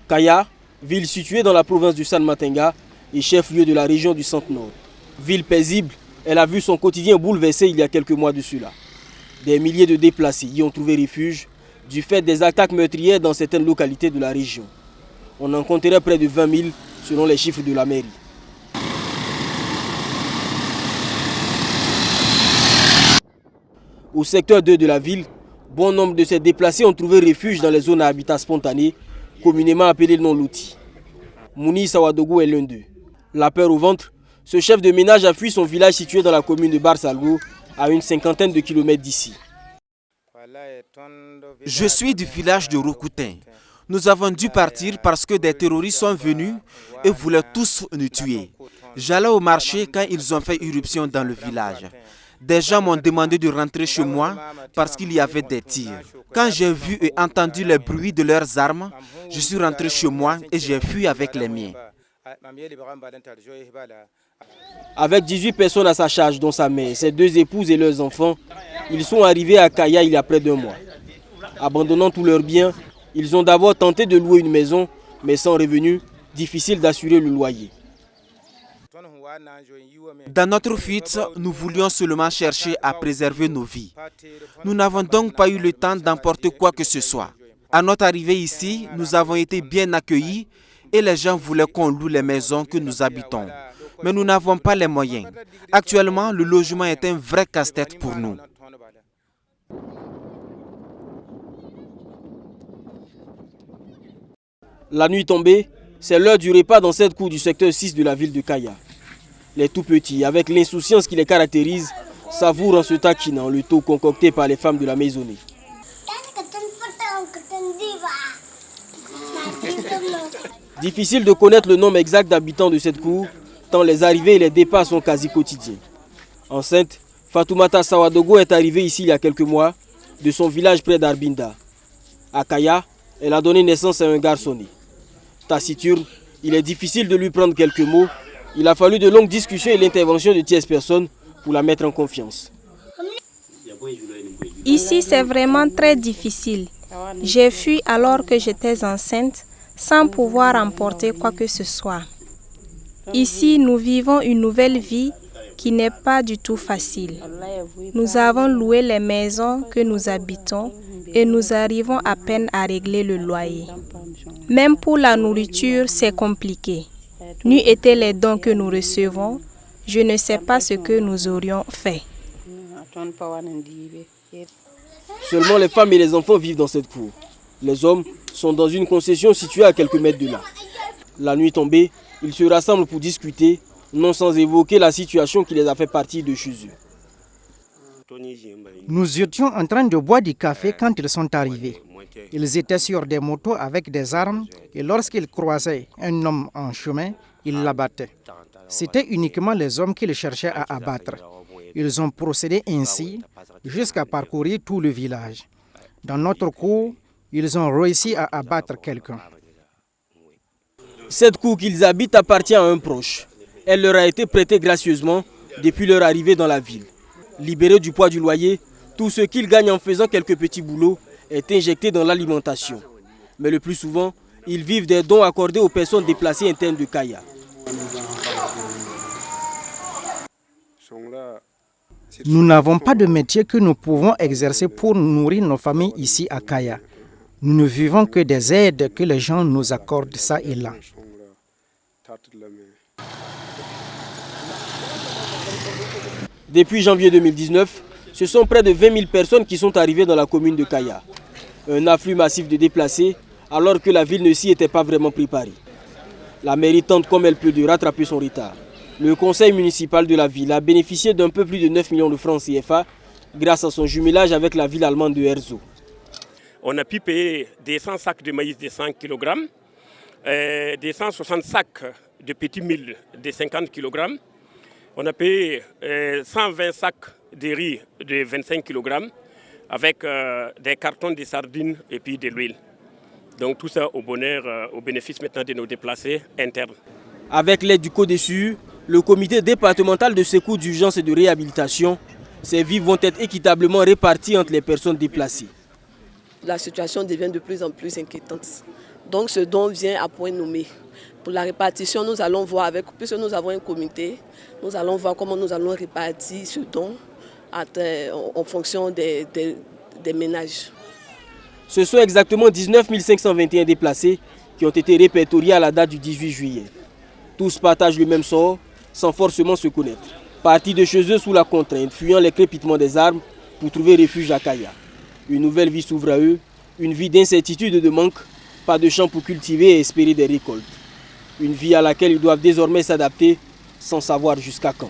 Kaya, ville située dans la province du San Matenga et chef-lieu de la région du Centre-Nord. Ville paisible, elle a vu son quotidien bouleversé il y a quelques mois de cela. Des milliers de déplacés y ont trouvé refuge du fait des attaques meurtrières dans certaines localités de la région. On en compterait près de 20 000 selon les chiffres de la mairie. Au secteur 2 de la ville, bon nombre de ces déplacés ont trouvé refuge dans les zones à habitat spontané, communément appelées non lotis. Mouni Sawadogo est l'un d'eux. La peur au ventre, ce chef de ménage a fui son village situé dans la commune de Barsalgo, à une cinquantaine de kilomètres d'ici. Je suis du village de Roucoutin. Nous avons dû partir parce que des terroristes sont venus et voulaient tous nous tuer. J'allais au marché quand ils ont fait irruption dans le village. Des gens m'ont demandé de rentrer chez moi parce qu'il y avait des tirs. Quand j'ai vu et entendu les bruits de leurs armes, je suis rentré chez moi et j'ai fui avec les miens. Avec 18 personnes à sa charge, dont sa mère, ses 2 épouses et leurs enfants, ils sont arrivés à Kaya il y a près d'1 mois. Abandonnant tous leurs biens, ils ont d'abord tenté de louer une maison, mais sans revenu, difficile d'assurer le loyer. Dans notre fuite, nous voulions seulement chercher à préserver nos vies. Nous n'avons donc pas eu le temps d'emporter quoi que ce soit. À notre arrivée ici, nous avons été bien accueillis et les gens voulaient qu'on loue les maisons que nous habitons. Mais nous n'avons pas les moyens. Actuellement, le logement est un vrai casse-tête pour nous. La nuit tombée, c'est l'heure du repas dans cette cour du secteur 6 de la ville de Kaya. Les tout-petits, avec l'insouciance qui les caractérise, savourent en se taquinant le taux concocté par les femmes de la maisonnée. Difficile de connaître le nombre exact d'habitants de cette cour, tant les arrivées et les départs sont quasi quotidiens. Enceinte, Fatoumata Sawadogo est arrivée ici il y a quelques mois, de son village près d'Arbinda. À Kaya, elle a donné naissance à un garçonnet. Taciturne, il est difficile de lui prendre quelques mots. Il a fallu de longues discussions et l'intervention de tierces personnes pour la mettre en confiance. Ici, c'est vraiment très difficile. J'ai fui alors que j'étais enceinte, sans pouvoir emporter quoi que ce soit. Ici, nous vivons une nouvelle vie qui n'est pas du tout facile. Nous avons loué les maisons que nous habitons et nous arrivons à peine à régler le loyer. Même pour la nourriture, c'est compliqué. N'eût été les dons que nous recevons, je ne sais pas ce que nous aurions fait. Seulement les femmes et les enfants vivent dans cette cour. Les hommes sont dans une concession située à quelques mètres de là. La nuit tombée, ils se rassemblent pour discuter, non sans évoquer la situation qui les a fait partir de chez eux. Nous étions en train de boire du café quand ils sont arrivés. Ils étaient sur des motos avec des armes et lorsqu'ils croisaient un homme en chemin, ils l'abattaient. C'était uniquement les hommes qu'ils cherchaient à abattre. Ils ont procédé ainsi jusqu'à parcourir tout le village. Dans notre cour, ils ont réussi à abattre quelqu'un. Cette cour qu'ils habitent appartient à un proche. Elle leur a été prêtée gracieusement depuis leur arrivée dans la ville. Libérés du poids du loyer, tout ce qu'ils gagnent en faisant quelques petits boulots est injecté dans l'alimentation. Mais le plus souvent, ils vivent des dons accordés aux personnes déplacées internes de Kaya. Nous n'avons pas de métier que nous pouvons exercer pour nourrir nos familles ici à Kaya. Nous ne vivons que des aides que les gens nous accordent ça et là. Depuis janvier 2019, ce sont près de 20 000 personnes qui sont arrivées dans la commune de Kaya. Un afflux massif de déplacés alors que la ville ne s'y était pas vraiment préparée. La mairie tente comme elle peut de rattraper son retard. Le conseil municipal de la ville a bénéficié d'un peu plus de 9 millions de francs CFA grâce à son jumelage avec la ville allemande de Herzog. On a pu payer des 100 sacs de maïs de 100 kg, des 160 sacs de petits milles de 50 kg. On a payé 120 sacs de riz de 25 kg avec des cartons de sardines et puis de l'huile. Donc tout ça au bonheur, au bénéfice maintenant de nos déplacés internes. Avec l'aide du CODESUR, le comité départemental de secours d'urgence et de réhabilitation, ces vies vont être équitablement réparties entre les personnes déplacées. la situation devient de plus en plus inquiétante. Donc ce don vient à point nommé. Pour la répartition, nous allons voir, puisque nous avons un comité, nous allons voir comment nous allons répartir ce don en fonction des ménages. Ce sont exactement 19 521 déplacés qui ont été répertoriés à la date du 18 juillet. Tous partagent le même sort, sans forcément se connaître. Partis de chez eux sous la contrainte, fuyant les crépitements des armes pour trouver refuge à Kaya. Une nouvelle vie s'ouvre à eux, une vie d'incertitude et de manque, pas de champs pour cultiver et espérer des récoltes. Une vie à laquelle ils doivent désormais s'adapter sans savoir jusqu'à quand.